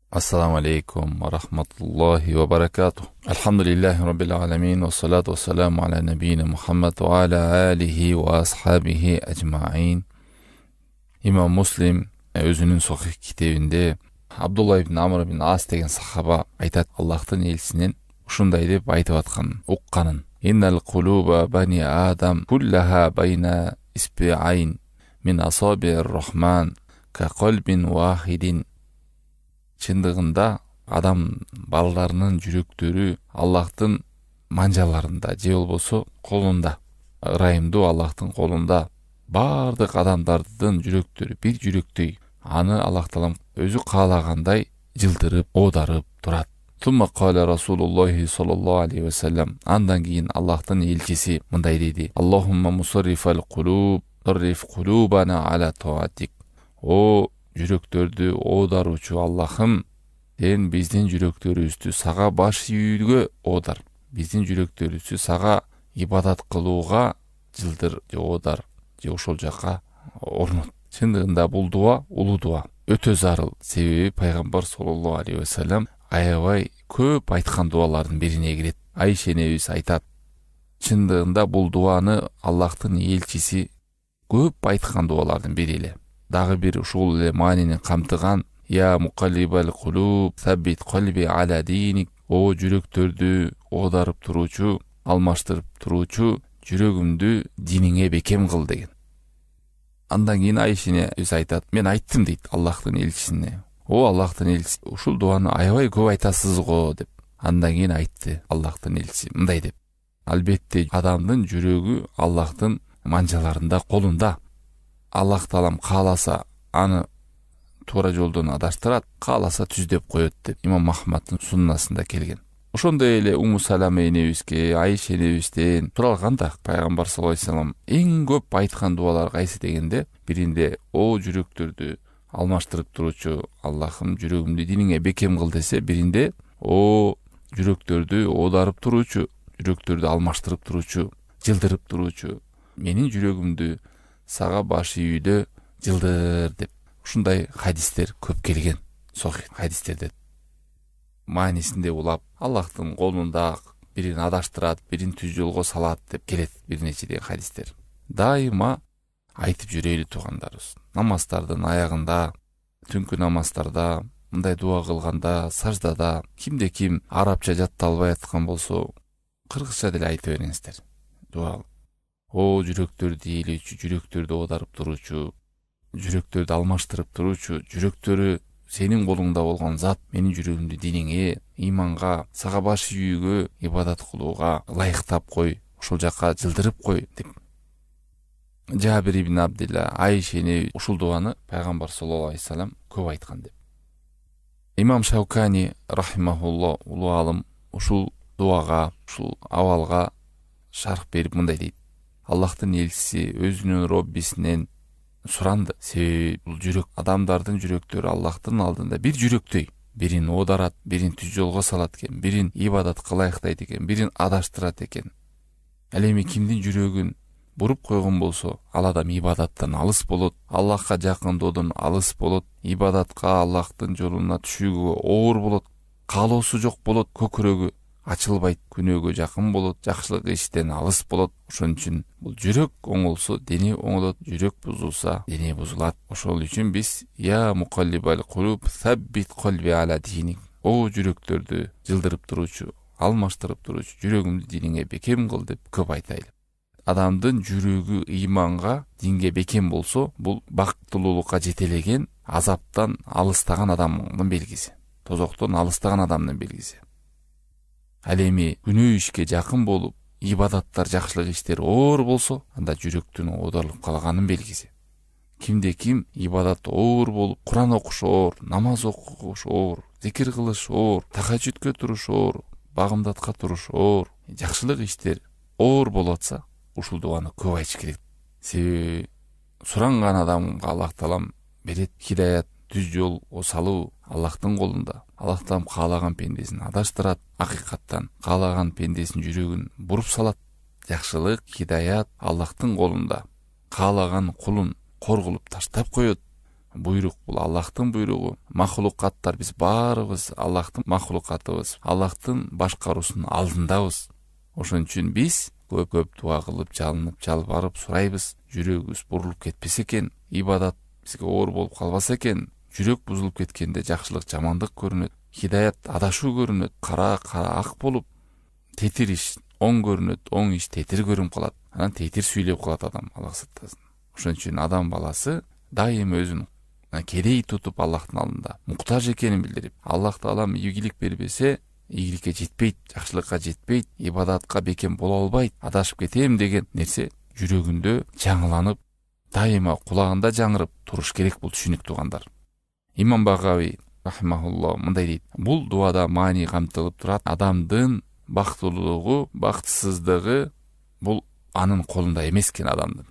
Assalamu alaikum wa rahmatullahi wa barakatuh. Alhamdulillahi rabbil alamin wa salatu wa salamu ala nabiyina Muhammad wa ala alihi wa ashabihi ajma'in. İmam Muslim özünün sahih kitabında Abdullah ibn Amr ibn As деген sahaba aytat, Allah'tan elçisinin ушундай деп айтып аткан, укканын. Innal quluba bani Adam kullaha bayna isbi'ayn min asabi'ir rahman ka qalbin wahidin. Чындыгында адам балдарынын жүрөктөрү Аллахтын манжаларында же болбосо колунда. Ырайымдуу Аллахтын колунда. Бардык адамдардын жүрөктөрү бир жүрөктөй. Аны Аллах Таалам өзү каалагандай жылдырып, оодарып турат. Тумма кала Расулуллахи саллаллаху алейхи ва саллям. Андан кийин Аллахтын элчиси мындай деди: Аллахумма мусаррифал кулуб, сарриф кулубана аля таатик. О жүрөктөрдү оодаруучу Аллахым, сен биздин жүрөктөрүбүздү сага баш ийүүгө одар. Биздин жүрөктөрүбүздү сага ибадат кылууга жылдыр же одар, же ошол жака орнот. Чындыгында бул дуа улуу дуа. Өтө зарыл. Себеби пайгамбар саллаллаху алейхи ва саллям аябай көп айткан дуалардын бирине кирет. Айша энебиз айтат, чындыгында бул дуаны Аллахтын элчиси көп айткан дуалардын бири эле. Дагы бир ушул эле маанини камтыган: Я мукаллибал кулуб, саббит калби аля диник. О жүрөктөрдү оодарып туруучу, алмаштырып туруучу, жүрөгүмдү диниңе бекем кыл деген. Андан кийин Айшине өз айтат, мен айттым дейт Аллахтын элчисине. О Аллахтын элчиси, ушул дуаны аябай көп айтасыз го деп. Андан кийин айтты Аллахтын элчиси мындай деп: Албетте адамдын жүрөгү Аллахтын манжаларында, колунда. Аллах Таалам кааласа аны туура жолдон адаштырат, кааласа түздөп коет деп Имам Ахмадтын суннасында келген. Ошондой эле Умму Салама энебизге, Айша энебизден суралганда пайгамбар саллаллаху алейхи ва саллям эң көп айткан дуалар кайсы дегенде, биринде о жүрөктөрдү алмаштырып туруучу Аллахым, жүрөгүмдү диниңе бекем кыл десе, биринде о жүрөктөрдү оодарып туруучу, жүрөктөрдү алмаштырып туруучу, жылдырып туруучу, менин жүрөгүмдү сага баш ийүүдө жылдыр деп. Ушундай хадистер көп келген. Сохих хадистерде маанисинде улап, Аллахтын колунда, бирин адаштырат, бирин түз жолго салат деп келет бир нече деген хадистер. Дайыма айтып жүрөйлү туугандарыбыз. Намаздардын аягында, түнкү намаздарда, мындай дуа кылганда, саждада, кимде ким арабча жатталбай аткан болсо, кыргызча деле айта бериңиздер. Дуа. О жүрөктөрдү ийилүүчү, жүрөктөрдү оодарып туруучу, жүрөктөрдү алмаштырып туруучу, жүрөктөрү сенин колуңда болгон зат, менин жүрөгүмдү диниңе, иманга, сага баш ийүүгө, ибадат кылууга ылайыктап кой, ошол жака жылдырып кой деп. Жабир ибн Абдилла, Айша эне ушул дуаны пайгамбар саллаллаху алейхи ва саллям көп айткан деп. Имам Шаукани рахимахуллах, улуу алым, ушул дуага, ушул абалга шарх берип мындай дейт: Аллахтын элчиси өзүнүн Роббисинен суранды. Себеби бул жүрөк, адамдардын жүрөктөрү Аллахтын алдында бир жүрөктөй. Бирин оодарат, бирин түз жолго салат экен, бирин ибадатка ылайыктайт экен, бирин адаштырат экен. Ал эми кимдин жүрөгүн буруп койгон болсо, ал адам ибадаттан алыс болот, Аллахка жакындоодон алыс болот, ибадатка, Аллахтын жолуна түшүүгө оор болот, каалоосу жок болот, көкүрөгү ачылбайт, күнөөгө жакын болот, жакшылык иштен алыс болот. Ошон үчүн бул жүрөк оңолсо дене оңолот, жүрөк бузулса дене бузулат. Ошол үчүн биз я мукаллибал кулуб, саббит калби аля диник. О жүрөктөрдү жылдырып туруучу, алмаштырып туруучу, жүрөгүмдү диниңе бекем кыл деп көп айтайлы. Адамдын жүрөгү иманга, динге бекем болсо, бул бактылуулукка жетелеген, азаптан алыстаган адамдын белгиси, тозоктон алыстаган адамдын белгиси. Ал эми күнөө ишке жакын болуп, ибадаттар, жакшылык иштер оор болсо, анда жүрөктүн оодарылып калганын белгиси. Кимде ким ибадат оор болуп, Куран окуш оор, намаз окуш оор, зикир кылыш оор, тахажжудкө туруш оор, багымдатка туруш оор, жакшылык иштер оор болуп атса, ушул дуаны көп айтыш керек. Себеби суранган адамга Аллах Таалам берет хидаят, түз жол салуу Аллахтын колунда. Аллах Таалам каалаган пендесин адаштырат, акыйкаттан каалаган пендесин жүрөгүн буруп салат. Жакшылык, хидаят Аллахтын колунда. Каалаган кулун кор кылып таштап коет. буйрук бул Аллахтын буйругу. Махлукаттар, биз баарыбыз Аллахтын махлукатыбыз, Аллахтын башкаруусунун алдындабыз. Ошон үчүн биз көп дуа кылып, жалынып, жалбарып сурайбыз. Жүрөгүбүз бурулуп кетпесе экен, ибадат бизге оор болуп калбаса экен. Жүрөк бузулуп кеткенде жакшылык жамандык көрүнөт, хидаят адашуу көрүнөт, кара ак болуп, тетир иш оң көрүнөт, оң иш тетир көрүнүп калат. Анан тетир сүйлөп калат адам, Аллах сактасын. Ошон үчүн адам баласы дайыма өзүн керей тутуп Аллахтын алдында муктаж экенин билдирип, Аллах Таалам ийгилик бербесе, ийгиликке жетпейт, жакшылыкка жетпейт, ибадатка бекем боло албайт, адашып кетем деген нерсе жүрөгүндө жаңыланып, дайыма кулагында жаңырып туруш керек. Бул түшүнүк туугандар. Имам Багави рахимахуллах мындай дейт: бул дуада маани камтылып турат. Адамдын бактылуулугу, бактысыздыгы бул анын колунда эмес экен адамдын.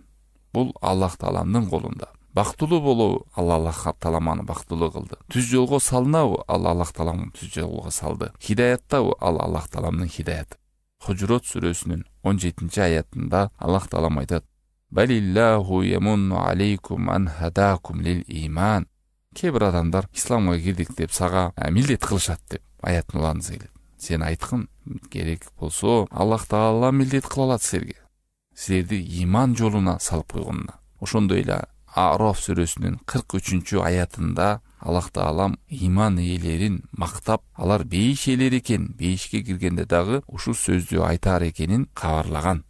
Бул Аллах Тааланын колунда. Бактылуу болобу? Аллах Таалам аны бактылуу кылды. Түз жолго салынабы? Аллах Таалам түз жолго салды. Хидаяттабы? Аллах Тааламдын хидаяты. Хужурат сүрөсүнүн 17-аятында Аллах Таалам айтат: Балиллаху ямунну алейкум ан хадакум лил иман. Кээ бир адамдар исламга кирдик деп сага милдет кылышат деп аятын уланыңыз келет. Сен айткын, керек болсо Аллах Таала милдет кыла алат силерге. Силерди иман жолуна салып койгонуна. Ошондой эле Араф сүрөсүнүн 43-аятында Аллах Таалам иман ээлерин мактап, алар бейиш ээлери экен, бейишке киргенде дагы ушул сөздү айтар экенин кабарлаган.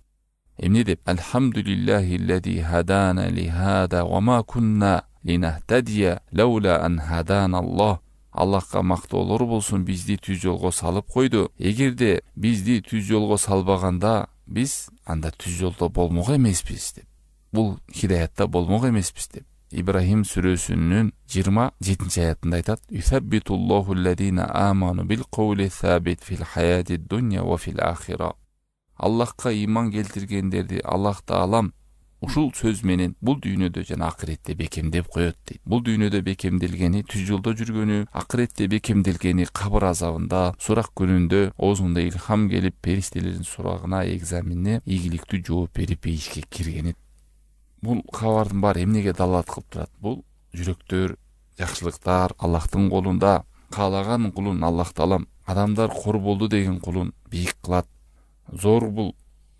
Эмне деп? Алхамдулиллахи хадана ли хада ва ма кунна линахтадия лаула ан хадана Аллах. Аллахка мактоолор болсун, бизди түз жолго салып койду. Эгерде бизди түз жолго салбаганда, биз анда түз жолдо болмок эмеспиз деп. Бул хидаятта болмок эмеспиз деп. Ибрахим сүрөсүнүн 27-аятында айтат: Юсаббитуллаху аллазина аману бил каули сабит фил хаяти дунья ва фил ахира. Аллахка иман келтиргендерди Аллах Таалам ушул сөз менен бул дүйнөдө жана акыретте бекемдеп коет дейт. Бул дүйнөдө бекемделгени түз жолдо жүргөнү, акыретте бекемделгени кабыр азабында, сурак күнүндө оозунда илхам келип, периштелердин сурагына, экзаменине ийгиликтүү жооп берип бейишке киргени. Бул кабардын баары эмнеге далалат кылып турат? Бул жүрөктөр, жакшылыктар Аллахтын колунда. Каалаган кулун Аллах Таалам, адамдар кор болду деген кулун бийик кылат. Зор бул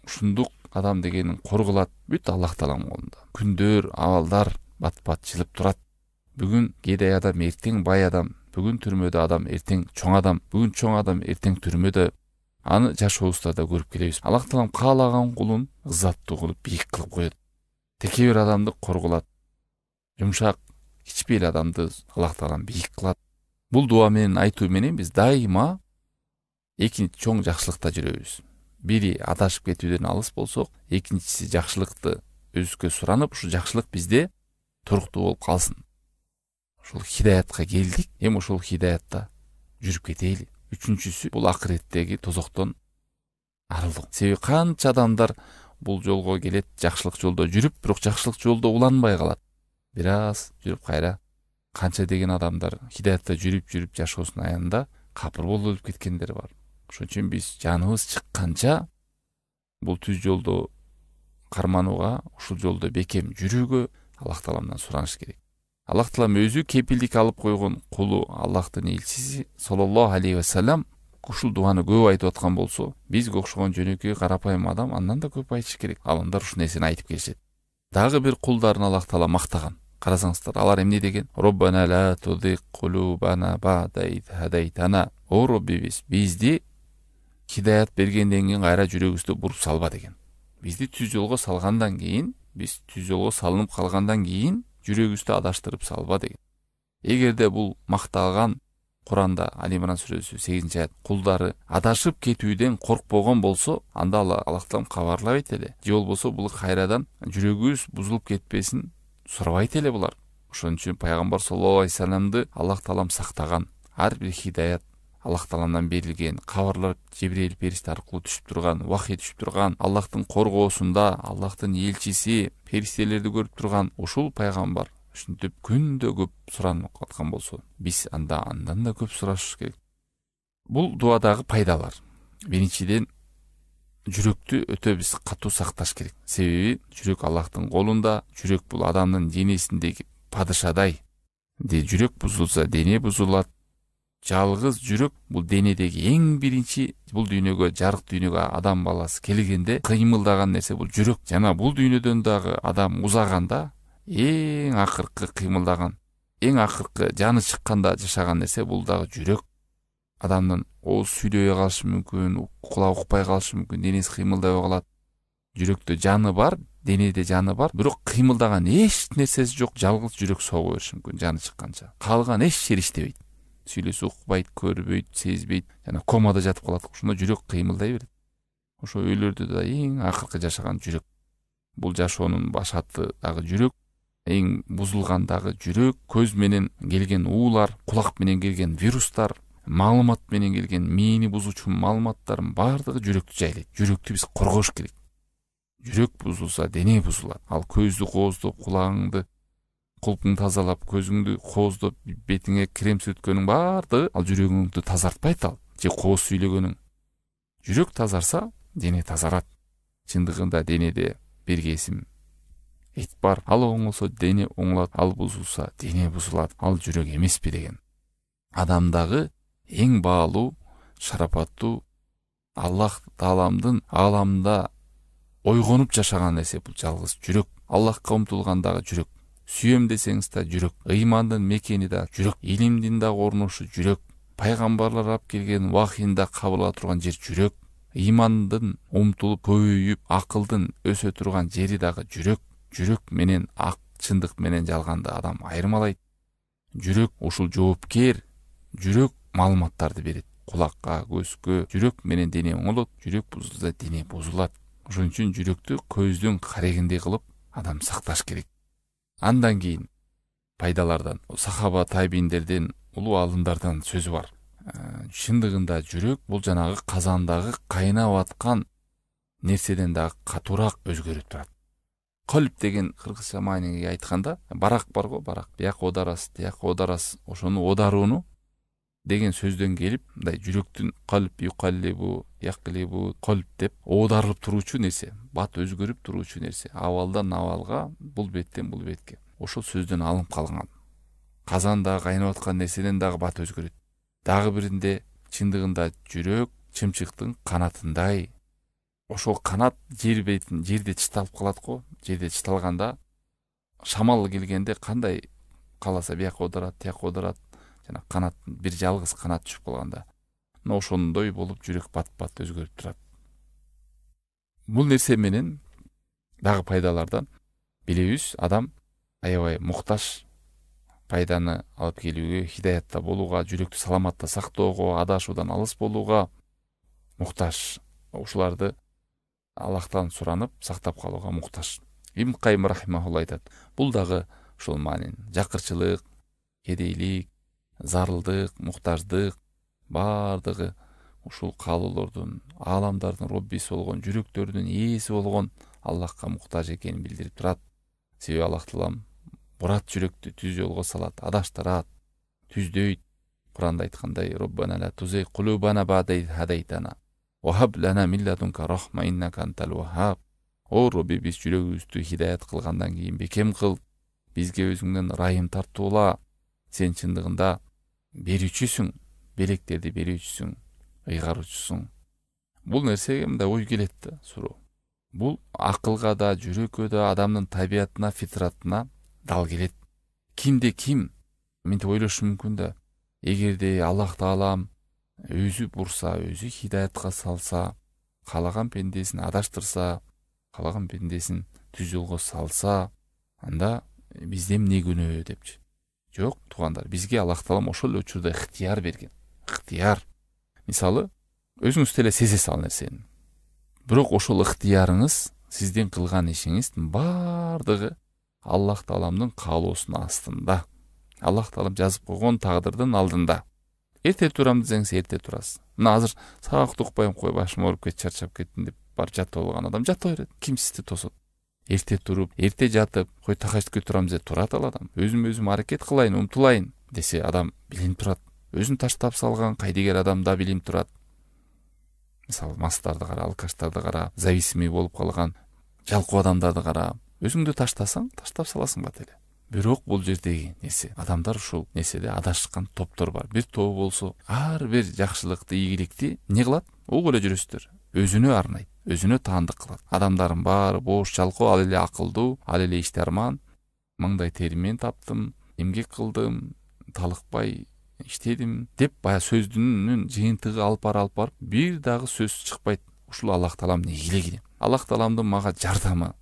ушундук адам дегенин кор кылат. Бүт Аллах Таалам колунда. Күндөр, абалдар бат-бат жылып турат. Бүгүн кедей адам, эртең бай адам, бүгүн түрмөдө адам, эртең чоң адам, бүгүн чоң адам, эртең түрмөдө. Аны жашообузда да көрүп келебиз. Аллах Таалам каалаган кулун ызаттуу кылып бийик кылып коет. Теке бир адамды кор кылат. Жумшак, кичпейл адамды Аллах Таалам бийик кылат. Бул дуа менен айтуу менен биз дайыма экинчи чоң жакшылыкта жүрөбүз. Бири адашып кетүүдөн алыс болсок, экинчиси жакшылыкты өзгө суранып, ушу жакшылык бизде туруктуу болуп калсын. Ушул хидаятка келдик, эми ушул хидаятта жүрүп кетели. Үчүнчүсү бул акыреттеги тозоктон арылуу. Себеби канча адамдар бул жолго келет, жакшылык жолдо жүрүп, бирок жакшылык жолдо уланбай калат. Бир аз жүрүп кайра канча деген адамдар хидаятта жүрүп жашоосунун аянында капыр болуп өлүп кеткендер бар. Ошон үчүн биз жаныбыз чыкканча бул түз жолдо карманууга, ушул жолдо бекем жүрүүгө Аллах Тааламдан сураныш керек. Аллах Таалам өзү кепилдик алып койгон кулу Аллахтын элчиси саллаллаху алейхи ва саллям ушул дуаны көп айтып аткан болсо, бизге окшогон жөнөкөй карапайым адам андан да көп айтыш керек. Алымдар ушул нерсени айтып келишет. Дагы бир кулдарын Аллах Таала мактаган. Карасаңыздар, алар эмне деген? Роббана ла тудик кулубана ба'да ид хадайтана. О Роббибиз, бизди хидаят бергенден кийин кайра жүрөгүбүздү буруп салба деген. Бизди түз жолго салгандан кийин, биз түз жолго салынып калгандан кийин жүрөгүбүздү адаштырып салба деген. Эгерде бул макталган Куранда Али Имран сүрөсү 8-аят кулдары адашып кетүүдөн коркпогон болсо, анда Аллах Таалам кабарлабайт эле. Же болбосо бул кайрадан жүрөгүбүз бузулуп кетпесин сурабайт эле булар. Ошон үчүн пайгамбар саллаллаху алейхи вассаламды Аллах Таалам сактаган. Ар бир хидаят Аллах Тааламдан берилген, кабарлар Жибрил периште аркылуу түшүп турган, вахий түшүп турган, Аллахтын коргоосунда, Аллахтын элчиси, периштелерди көрүп турган ушул пайгамбар ушинтип күндө көп суранып аткан болсо, биз андан да көп сурашыбыз керек. Бул дуадагы пайдалар. Биринчиден, жүрөктү өтө биз катуу сакташ керек. Себеби жүрөк Аллахтын колунда, жүрөк бул адамдын денесиндеги падышадай. Жүрөк бузулса дене бузулат. Жалгыз жүрөк бул денедеги эң биринчи бул дүйнөгө, жарык дүйнөгө адам баласы келгенде кыймылдаган нерсе бул жүрөк. Жана бул дүйнөдөн дагы адам узаганда эң акыркы кыймылдаган, эң акыркы жаны чыкканда жашаган нерсе бул дагы жүрөк. Адамдын ооз сүйлөбөй калышы мүмкүн, кулагы укпай калышы мүмкүн, денеси кыймылдабай калат. Жүрөктө жаны бар, денеде жаны бар, бирок кыймылдаган эч нерсеси жок, жалгыз жүрөк согуп бериши мүмкүн жаны чыкканча. Калган эч жери иштебейт. Сүйлөсө укпайт, көрбөйт, сезбейт, жана комада жатып калат. Ошондо жүрөк кыймылдай берет. Ошо өйлөрдө да эң акыркы жашаган жүрөк. Бул жашоонун башаты дагы жүрөк, эң бузулгандагы жүрөк, көз менен келген уулар, кулак менен келген вирустар, маалымат менен келген мээни бузуучу маалыматтардын баардыгы жүрөктү жайлайт. Жүрөктү биз коргош керек. Жүрөк бузулса дене бузулат. Ал көздү кооздоп, кулагыңды, кулпуңду тазалап, көзүңдү кооздоп, бетиңе крем сүрткөнүң баардыгы ал жүрөгүңдү тазартпайт ал. Же кооз сүйлөгөнүң. Жүрөк тазарса, дене тазарат. Чындыгында денеде бир кесим эт бар. Ал оңолсо дене оңолот, ал бузулса дене бузулат. Ал жүрөк эмеспи деген. Адамдагы эң баалуу, шарапаттуу Аллах Тааламдын ааламында ойгонуп жашаган нерсе бул жалгыз жүрөк. Аллахка умтулгандагы жүрөк. Сүйөм десеңиз да жүрөк. Ыймандын мекени да жүрөк. Илимдин да орнушу жүрөк. Пайгамбарлар алып келген вахийин да кабыл ала турган жер жүрөк. Ыймандын умтулуп көбөйүп, акылдын өсө турган жери дагы жүрөк. Жүрөк менен ак чындык менен жалганды адам айырмалайт. Жүрөк ушул жоопкер. Жүрөк маалыматтарды берет. Кулакка, көзгө, жүрөк менен дене оңолот, жүрөк бузулса дене бузулат. Ошон үчүн жүрөктү көздүн карегиндей кылып адам сакташ керек. Андан кийин пайдалардан сахаба табииндерден, улуу алымдардан сөзү бар. Чындыгында жүрөк бул жанагы казандагы кайнап аткан нерседен дагы катуураак өзгөрүп турат. Калп деген кыргызча мааниге айтканда, барак бар го, барак. Бияка одарасы, тияка одарасы, ошону одарууну деген сөздөн келип, мындай жүрөктүн калп юкаллибу, яклибу, калп деп оодарылып туруучу нерсе, бат өзгөрүп туруучу нерсе, абалдан абалга, бул беттен бул бетке. Ошол сөздөн алынып калган. Казанда кайнап аткан нерседен дагы бат өзгөрөт. Дагы биринде чындыгында жүрөк чымчыктын канатындай. Ошол канат жер бетин, жерде чыталып калат го. Жерде чыталганда шамал келгенде кандай каласа бияка одарат, тияка одарат. Жана канат, бир жалгыз канат түшүп калганда, ошондой болуп жүрөк бат-бат өзгөрүп турат. Бул нерсе менен дагы пайдалардан билебиз, адам аябай муктаж пайданы алып келүүгө, хидаятта болууга, жүрөктү саламатта сактоого, адашуудан алыс болууга муктаж. Ушуларды Аллахтан суранып, сактап калууга муктаж. Ибн Кайым рахимахулла айтат. Бул дагы ушул маанин. Жакырчылык, кедейлик, зарылдык, муктаждык баардыгы ушул каалоолордун, ааламдардын роббиси болгон, жүрөктөрдүн ээси болгон Аллахка муктаж экенин билдирип турат. Себеби Аллах Таалам бурат жүрөктү түз жолго салат, адаштырат, түздөйт. Куранда айткандай, Роббана ла тузиг кулубана ба'да из хадайтана ва хаб лана мин ладунка рахма иннака антал ваххаб. О Робби, биз жүрөгүбүздү хидаят кылгандан кийин бекем кыл, бизге өзүңдөн райым тартуула. Сен чындыгында берүүчүсүң, белектерди берүүчүсүң, ыйгаруучусуң. Бул нерсеге мындай ой келет да, суроо. Бул акылга да, жүрөккө да, адамдын табиятына, фитратына дал келет. Кимде ким мынтип ойлошу мүмкүн да, эгерде Аллах Таалам өзү бурса, өзү хидаятка салса, каалаган пендесин адаштырса, каалаган пендесин түз жолго салса, анда бизде эмне күнөө депчи. Жок, туугандар, бизге Аллах Таалам ошол эле учурда ыктыяр берген. Ыктыяр. Мисалы, өзүңүз деле сезесиз ал нерсени. Бирок ошол ыктыярыңыз, сиздин кылган ишиңиздин баардыгы Аллах Тааламдын каалоосунун астында. Аллах Таалам жазып койгон тагдырдын алдында. Эрте турам десеңиз, эрте турасыз. Мына азыр саак укпайм, кой башым ооруп кетти, чарчап кеттим деп бар жатып алган адам жата берет. Ким сизди тосот? Эрте туруп, эрте жатып, кой тахаждүккө турам десе турат ал адам. Өзүм аракет кылайын, умтулайын десе адам билинип турат. Өзүн таштап салган кайдыгер адам да билинип турат. Мисалы, мастарды кара, алкаштарды кара, зависимый болуп калган жалкоо адамдарды кара. Өзүңдү таштасаң, таштап саласың бат эле. Бирок бул жердеги нерсе адамдар ушул нерседе адашкан топтор бар. Бир тобу болсо ар бир жакшылыкты, ийгиликти эмне кылат? Угуп эле жүрөсүздөр. Өзүнө арнайт, өзүнө таандык кылат. Адамдардын баары бош жалкоо, ал эле акылдуу, ал эле иштарман, маңдай термен таптым, эмгек кылдым, талыкпай иштедим деп баягы сөздүнүн жыйынтыгы алып барып бир дагы сөз чыкпайт. Ушул Аллах Таалам ийгилиги. Аллах Тааламдын мага жардамы,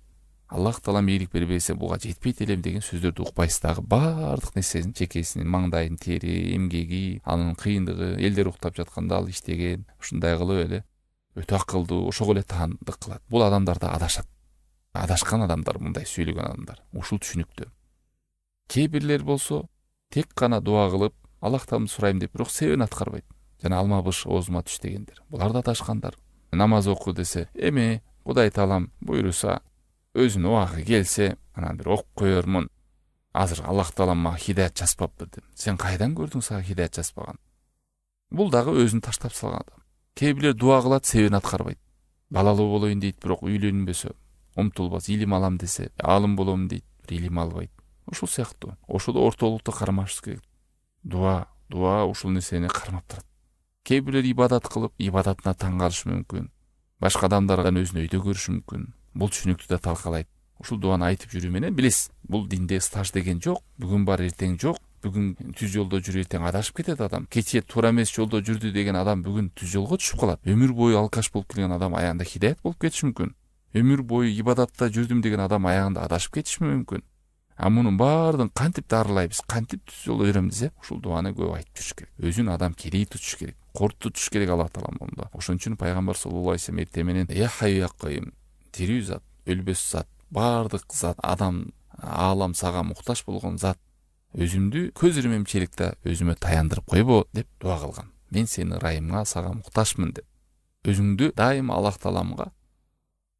Аллах Таалам ийгилик бербесе буга жетпейт элем деген сөздөрдү укпайсыз дагы. Баардык нерсесин, чекесинин, маңдайын тери, эмгеги, анын кыйындыгы, элдер уктап жатканда ал иштеген, ушундай кылып эле өтө акылдуу, ошого эле таандык кылат. Бул адамдар да адашат. Адашкан адамдар, мындай сүйлөгөн адамдар. Ушул түшүнүктө. Кээ бирлер болсо тек гана дуа кылып, Аллахтан сурайм деп, бирок себебин аткарбайт. Жана алма быш оозума түш дегендер. Булар да адашкандар. Намаз оку десе, эми Кудай Таалам буйруса, өзүнүн убагы келсе, анан бир окуп коермун. Азыр Аллах Таалам мага хидаят жазбапты деп. Сен кайдан көрдүң сага хидаят жазбаган? Бул дагы өзүн таштап салган адам. Кээ бирлер дуа кылат, себебин аткарбайт. Балалуу болоюн дейт, бирок үйлөнбөсө, умтулбас, илим алам десе, алым болом дейт, бир илим албайт. Ушул сыяктуу. Ошол ортолукту кармашыбыз керек. Дуа ушул нерсени кармап турат. Кээ бирлер ибадат кылып, ибадатына таң калышы мүмкүн. Башка адамдардан өзүн өйдө көрүшү мүмкүн. Бул түшүнүктү да талкалайт. Ушул дуаны айтып жүрүү менен билесиз, бул динде стаж деген жок, бүгүн бар эртең жок. Бүгүн түз жолдо жүрүп эртең адашып кетет адам. Кечээ туура эмес жолдо жүрдү деген адам бүгүн түз жолго түшүп калат. Өмүр бою алкаш болуп келген адам аягында хидаят болуп кетиши мүмкүн. Өмүр бою ибадатта жүрдүм деген адам аягында адашып кетиши мүмкүн. А мунун баардыгын кантип дарылайбыз, кантип түз жолдо жүрөм десе, ушул дуаны көп айтып жүрүш керек. Өзүн адам керей тутуш керек, коркту тутуш керек Аллах Таалам монда. Ошон үчүн пайгамбар саллаллаху алейхи вассалам эртең менен я хайю я кайюм, тирүү зат, өлбөс зат, баардык зат, адам, аалам сага муктаж болгон зат, өзүмдү көз ирмемчиликте өзүмө таяндырып койбо деп дуа кылган. Мен сенин ырайымыңа сага муктажмын деп. Өзүңдү дайыма Аллах Тааламга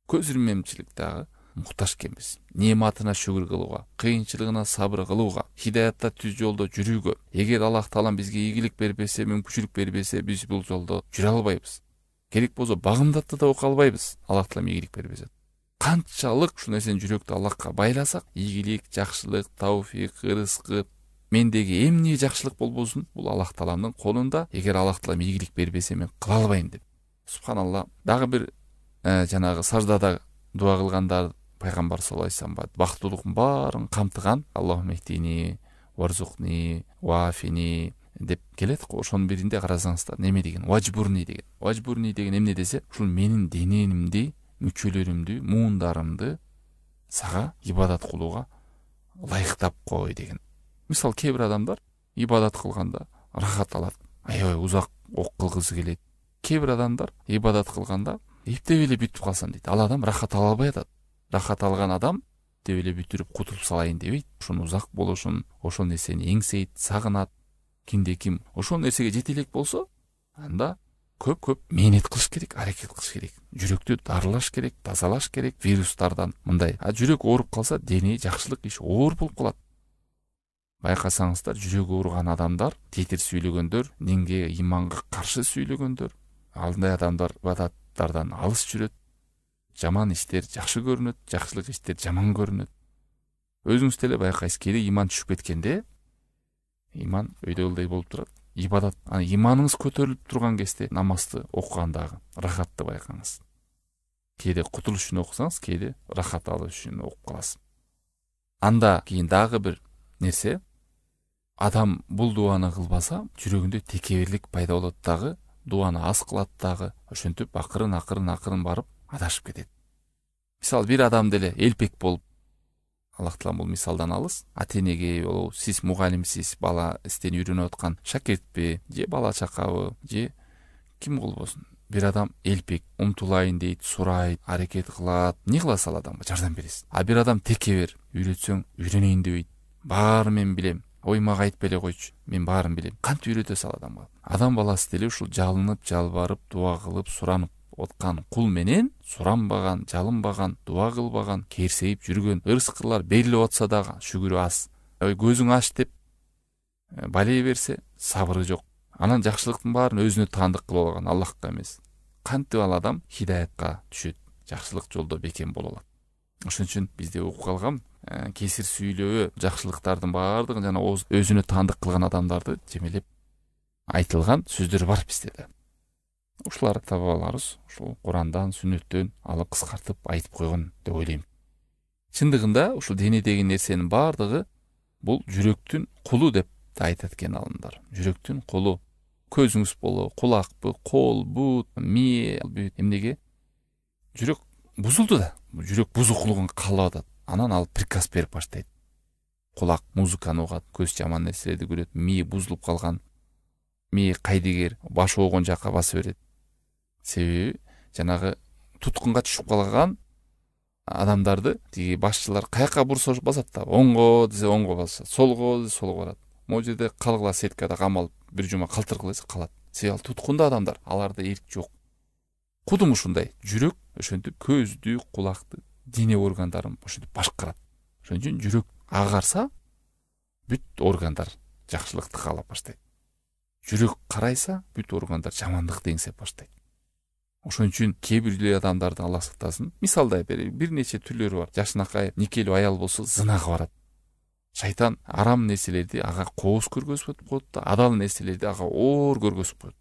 көз ирмемчиликтеги муктаж экенбиз. Нематына шүгүр кылууга, кыйынчылыгына сабыр кылууга, хидаятта түз жолдо жүрүүгө. Эгер Аллах Таалам бизге ийгилик бербесе, мүмкүнчүлүк бербесе, биз бул жолдо жүрө албайбыз. Керек болсо багымдатты да окуя албайбыз. Аллах Таалам ийгилик бербесе. Канчалык ушул нерсени жүрөктү Аллахка байласак, ийгилик, жакшылык, тауфик, рызкы, мендеги эмне жакшылык болбосун, бул Аллах Тааламдын колунда. Эгер Аллах Таалам ийгилик бербесе, мен кыла албайм деп. Субханалла. Дагы бир жанагы саждада дуа кылгандар пайгамбар саллаллаху алейхи вассалам бактылыктын баарын камтыган. Аллахумма ихтини, варзукни, вафини деп келет. Ошонун биринде карасаңыздар, неме деген? Ваджбурни деген. Ваджбурни деген эмне десе, ушул менин денемди, мүчөлөрүмдү, муундарымды сага ибадат кылууга ылайыктап кой деген. Мисал, кээ бир адамдар ибадат кылганда рахат алат, аябай узак ок кылгысы келет. Кээ бир адамдар ибадат кылганда эптеп эле бүтүп калсам дейт. Ал адам рахат ала албай атат. Рахат алган адам эптеп эле бүтүрүп кутулуп салайын дебейт. Ошонун узак болушун, ошол нерсени эңсейт, сагынат. Кимде ким ошол нерсеге жете элек болсо, анда көп мээнет кылыш керек, аракет кылыш керек. Жүрөктү дарылаш керек, тазалаш керек вирустардан. Мындай, жүрөк ооруп калса, дене жакшылык иш оор болуп калат. Байкасаңыздар, жүрөгү ооруган адамдар, тетир сүйлөгөндөр, динге, иманга каршы сүйлөгөндөр, андай адамдар ибадаттардан алыс жүрөт. Жаман иштер жакшы көрүнөт, жакшылык иштер жаман көрүнөт. Өзүңүз деле байкайсыз, кээде иман түшүп кеткенде, иман өйдөлдөй болуп турат. Ибадат, иманыңыз көтөрүлүп турган кезде намазды окугандагы рахатты байкаңыз. Кээде кутулуш үчүн окусаңыз, кээде рахат алуу үчүн окуп каласыз. Анда кийин дагы бир нерсе, адам бул дуаны кылбаса, жүрөгүндө текеберлик пайда болот дагы, дуаны аз кылат дагы, ошентип акырын барып адашып кетет. Мисал, бир адам деле элпек болуп, Аллах Таалам бул мисалдан алыс, ата-энеге болобу, сиз мугалимсиз, бала истен үйрөнүп аткан шакиртпи, же бала чакабы, же ким болбосун. Бир адам элпек, умтулайын дейт, сурайт, аракет кылат, эмне кыласыз ал адамга? Жардам бересиз. А бир адам текебер, үйрөтсөң үйрөнөйүн дебейт. Баары мен билем, ой мага айтпай эле койчу, мен баарын билем. Кантип үйрөтөсүз ал адамга? Адам баласы деле ушул жалынып, жалбарып, дуа кылып, суранып откан кул менен суранбаган, жалынбаган, дуа кылбаган, керсейип жүргөн ырыскылар берилип атса дагы шүгүрү аз. Көзүң аш деп балей берсе, сабыры жок. Анан жакшылыктын баарын өзүнө таандык кылып алган, Аллахка эмес. Кантип ал адам хидаятка түшөт, жакшылык жолдо бекем боло алат. Ошон үчүн бизде окуп калгам, кесир сүйлөө жакшылыктардын баардыгын жана өзүнө таандык кылган адамдарды жемелеп айтылган сөздөр бар бизде да. Ушуларды таба алабыз. Ушул Курандан, сүннөттөн алып кыскартып айтып койгон деп ойлойм. Чындыгында ушул денедеги нерсенин баардыгы бул жүрөктүн кулу деп айтат экен алымдар. Жүрөктүн кулу. Көзүңүз болобу, кулакпы, кол, бут, мээ, эмнеге? Жүрөк бузулду да. Жүрөк бузукулугун каалап атат. Анан ал приказ берип баштайт. Кулак музыканы угат, көз жаман нерселерди көрөт, мээ бузулуп калган, мээ кайдыгер, баш оогон жакка баса берет. Себеби жанагы туткунга түшүп калган адамдарды тиги башчылар каяка бурса басат да. Оңго десе оңго басат, солго десе солго барат. Могу жерде калгыла сеткада камалып бир жума калтыргыласа калат. Себеби ал туткунда адамдар, аларда эрк жок. Кудум ушундай. Жүрөк ошентип көздү, кулакты, дене органдарын ошентип башкарат. Ошон үчүн жүрөк агарса, бүт органдар жакшылыкты каалап баштайт. Жүрөк карайса, бүт органдар жамандыкты эңсеп баштайт. Ошон үчүн кээ бир адамдарды Алла сактасын, мисалдай бир нече түрлөрү бар. Жашынакай никелүү аял болсо зынага барат. Шайтан арам нерселерди ага кооз көргөзүп коет да, адал нерселерди ага оор көргөзүп коет.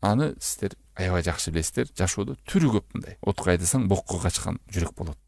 Аны сиздер аябай жакшы билесиздер, жашоодо түрү көп мындай. Отко айдасаң бокко качкан жүрөк болот.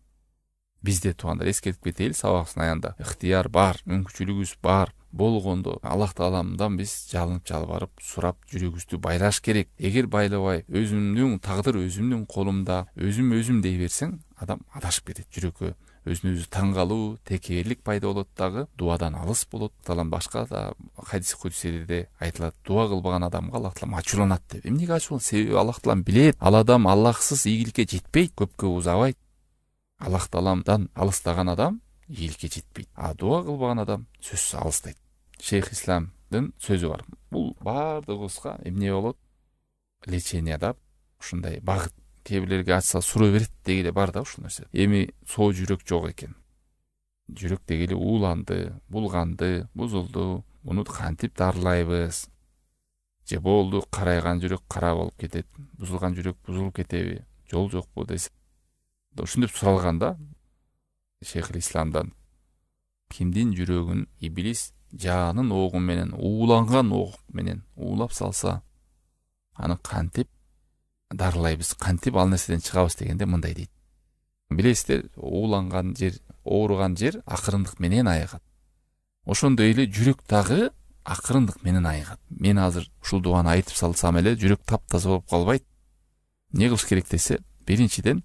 Бизде туугандар эскертип кетели, сабактын аянда ыктыяр бар, мүмкүнчүлүгүбүз бар болгондо Аллах Тааламдан биз жалынып жалбарып сурап жүрөгүбүздү байлаш керек. Эгер байлабай, өзүмдүн тагдыр өзүмдүн колумда, өзүм дей берсең, адам адашып кетет. Жүрөккө өзүнө өзү таң калуу, текеберлик пайда болот дагы, дуадан алыс болот. Талам башка да хадис кудсилерде айтылат, дуа кылбаган адамга Аллах Таала ачууланат деп. Эмнеге ачууланат? Себеби Аллах Таала билет, ал адам Аллахсыз ийгиликке жетпейт, көпкө узабайт. Аллах Тааламдан алыстаган адам ийгиликке жетпейт. А дуа кылбаган адам сөзсүз алыстайт. Шейх Исламдын сөзү бар. Бул баардыгыбызга эмне болот? Лечениеда ушундай багыт. Кээ бирлерге ачса суроо берет дегеле бар да ушул нерсе. Эми соо жүрөк жок экен. Жүрөк дегеле ууланды, булганды, бузулду. Муну кантип дарылайбыз? Же болду, карайган жүрөк кара болуп кетет, бузулган жүрөк бузулуп кетеби? Жол жокпу десе. Ушинтип суралганда Шейх Исламдан кимдин жүрөгүн иблис жанын оогу менен, ууланган оог менен уулап салса, аны кантип дарылайбыз, кантип ал нерседен чыгабыз дегенде мындай дейт. Билесиздер, ууланган жер, ооруган жер акырындык менен айыгат. Ошондой эле жүрөк дагы акырындык менен айыгат. Мен азыр ушул дуаны айтып салсам эле жүрөк таптаза болуп калбайт. Не кылыш керек десе, биринчиден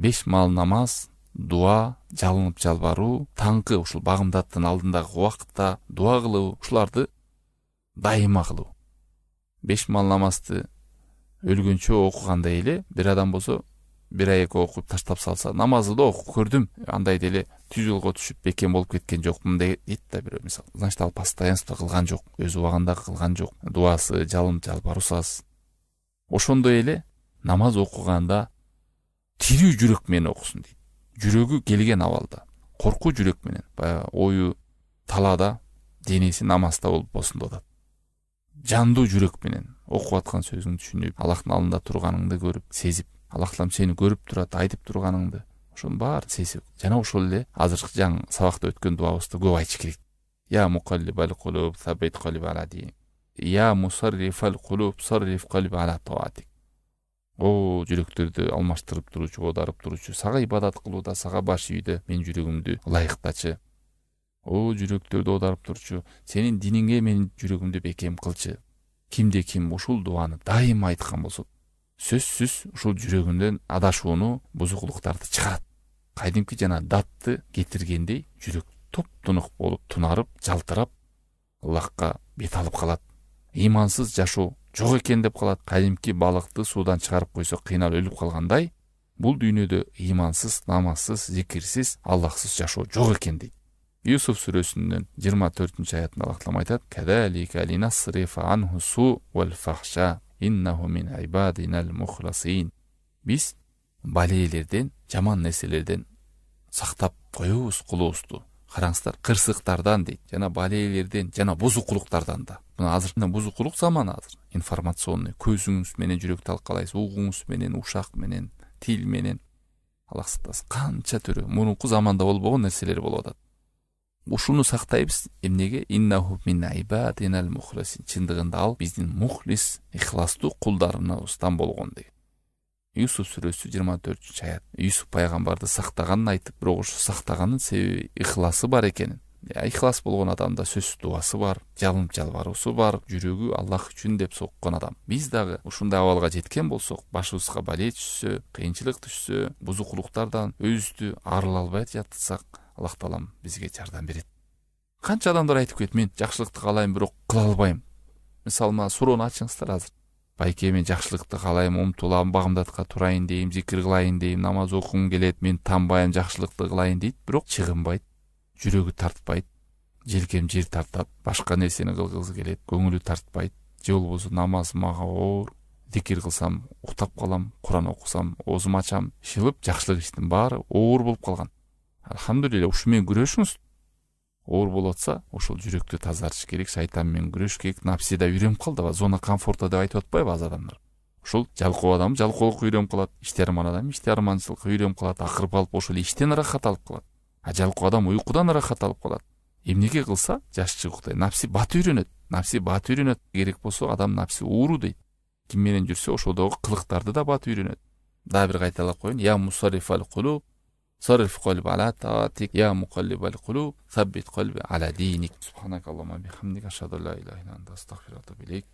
5 маал намаз, дуа, жалынып жалбаруу, таңкы ушул багымдаттын алдындагы убакытта дуа кылуу, ушуларды дайыма кылуу. 5 маал намазды өлгөнчө окугандай эле, бир адам болсо бир ай эки окуп таштап салса, намазды да окуп көрдүм, андай деле түз жолго түшүп бекем болуп кеткен жокмун дейт да бирөө мисал. Значит, ал постоянство кылган жок, өз убагында кылган жок. Дуасы, жалынып жалбаруусу аз. Ошондой эле намаз окуганда тирүү жүрөк менен окусун дейт. Жүрөгү келген абалда, коркуу жүрөк менен, баягы ою талаада, денеси намазда болуп босундатат. Жандуу жүрөк менен окуп аткан сөзүңдү түшүнүп, Аллахтын алдында турганыңды көрүп, сезип, Аллах Таалам сени көрүп турат, айтып турганыңды, ошонун баарын сезип, жана ошол эле азыркы жаңы сабакта өткөн дуабызды көп айтыш керек. Я мукаллибал кулуб, саббит калби ала дин. Я мусаррифал кулуб, сарриф калби ала таатик. О, жүрөктөрдү алмаштырып туручу, оодарып туручу, сага ибадат кылууда, сага баш ийүүдө мен жүрөгүмдү ылайыктачы. О, жүрөктөрдү оодарып туручу, сенин дининге мен жүрөгүмдү бекем кылчы. Кимде ким ушул дуаны дайыма айткан болсо, сөзсүз ушул жүрөгүндөн адашууну, бузукулуктарды чыгарат. Кайдимки жана датты кетиргендей жүрөк топ-тунук болуп, тунарып, жалтырап, Аллахка бет алып калат. Имансыз жашоо жок экен деп калат. Кайдимки балыкты суудан чыгарып койсо кыйналып өлүп калгандай, бул дүйнөдө имансыз, намазсыз, зикирсиз, Аллахсыз жашоо жок экен дейт. Юсуф сүрөсүнүн 24-аятында Аллах Таала айтат: "Кадалика линасрифа анху су вал фахша, иннаху мин ибадинал мухласин." Биз балейлерден, жаман нерселерден сактап коебуз кулубузду. Караңыздар, кырсыктардан дейт, жана балейлерден, жана бузукулуктардан да. Мына азыр бузукулук заманы азыр. Информационный көзүңүз менен жүрөктү алкалайсыз, угуңуз менен, ушак менен, тил менен. Аллах сактасын. Канча түрү мурунку заманда болбогон нерселер болуп атат. Ушуну сактайбыз. Эмнеге? Иннаху мин ибадинал мухлисин. Чындыгында ал биздин мухлис, ихластуу кулдарыбыздан болгон деген. Юсуф сүрөсү 24-аят. Юсуф пайгамбарды сактаганын айтып, бирок ушу сактаганын себеби ихласы бар экенин. Ихлас болгон адамда сөзсүз дуасы бар, жалынып жалбаруусу бар, жүрөгү Аллах үчүн деп соккон адам. Биз дагы ушундай абалга жеткен болсок, башыбызга бале түшсө, кыйынчылык түшсө, бузукулуктардан өзүбүздү арыла албай жатсак, Аллах Таалам бизге жардам берет. Канча адамдар айтып кетет, мен жакшылыкты каалайм, бирок кыла албайм. Мисалы, мага суроону ачыңыздар азыр. Байке, мен жакшылыкты каалайм, умтулам, багымдатка турайын дейм, зикир кылайын дейм, намаз окугум келет, мен танбайм, жакшылыкты кылайын дейт, бирок чыгынбайт, жүрөгү тартпайт, желкем жер тартат, башка нерсени кылгысы келет, көңүлү тартпайт, же болбосо намаз мага оор, зикир кылсам уктап калам, Куран окусам оозуму ачам, шылып жакшылык иштин баары оор болуп калган. Алхамдулилля, ушу менен күрөшүңүз. Оор болуп атса, ошол жүрөктү тазартыш керек, шайтан менен күрөш керек. Напси да үйрөнүп калды, зона комфорта деп айтып атпайбы аз адамдар. Ошол жалкоо адам жалкоолукка үйрөнүп калат, иштиарман адам иштиарманчылыкка үйрөнүп калат, акырып калып ошол иштен ырахат алып калат. Жалкоо адам уйкудан ырахат алып калат. Эмнеге кылса жаш чыгыктай напси бат үйрөнөт. Напси бат үйрөнөт. Керек болсо адам напси ууру дейт. Ким менен жүрсө ошодогу кылыктарды да бат үйрөнөт. Дагы бир кайталап коеюн. Я мусаррифал кулуб, сарриф калби ала таатик, я мукаллибал кулуб, саббит калби ала диник. Субханакаллахумма бихамдика, ашхаду ан ла илаха илля анта, астагфирука ва атубу илейк.